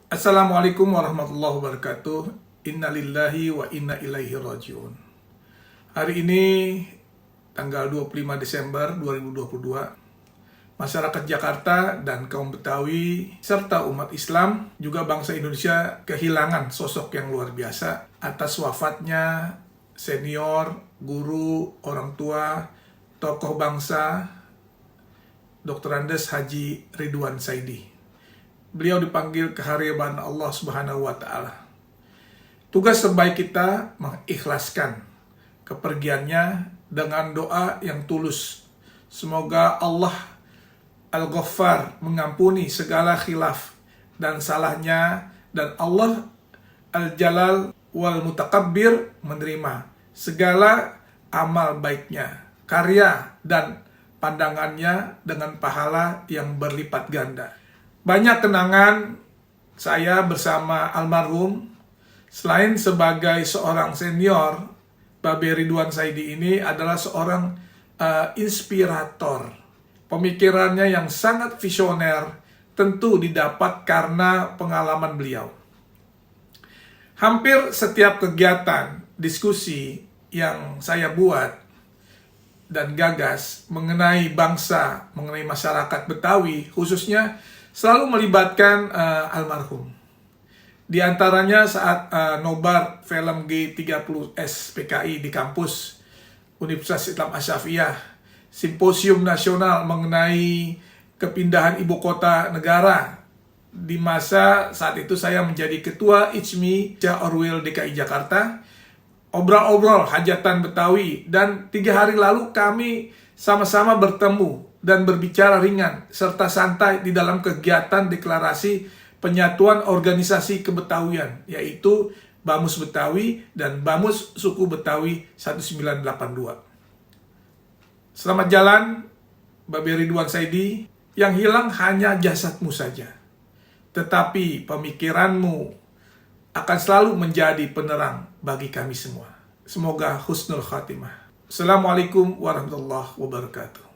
Assalamualaikum warahmatullahi wabarakatuh. Innalillahi wa inna ilaihi rajiun. Hari ini tanggal 25 Desember 2022, masyarakat Jakarta dan kaum Betawi serta umat Islam juga bangsa Indonesia kehilangan sosok yang luar biasa atas wafatnya senior, guru, orang tua, tokoh bangsa Dr. Andes Haji Ridwan Saidi. Beliau dipanggil kehariban Allah Subhanahu wa Ta'ala. Tugas terbaik kita mengikhlaskan kepergiannya dengan doa yang tulus. Semoga Allah Al-Ghaffar mengampuni segala khilaf dan salahnya, dan Allah Al-Jalal wal Mutakabbir menerima segala amal baiknya, karya dan pandangannya dengan pahala yang berlipat ganda. Banyak kenangan saya bersama almarhum. Selain sebagai seorang senior, Babe Ridwan Saidi ini adalah seorang inspirator. Pemikirannya yang sangat visioner tentu didapat karena pengalaman beliau. Hampir setiap kegiatan diskusi yang saya buat dan gagas mengenai bangsa, mengenai masyarakat Betawi khususnya, selalu melibatkan almarhum. Di antaranya saat nobar film G30S PKI di kampus Universitas Islam Asyafiyah, simposium nasional mengenai kepindahan ibu kota negara. Di masa saat itu saya menjadi ketua ICMI Orwil DKI Jakarta, obrol-obrol hajatan Betawi, dan 3 hari lalu kami sama-sama bertemu dan berbicara ringan serta santai di dalam kegiatan deklarasi penyatuan organisasi kebetawian, yaitu Bamus Betawi dan Bamus Suku Betawi 1982. Selamat jalan, Babe Ridwan Saidi. Yang hilang hanya jasadmu saja, tetapi pemikiranmu akan selalu menjadi penerang bagi kami semua. Semoga husnul khatimah. Assalamualaikum warahmatullahi wabarakatuh.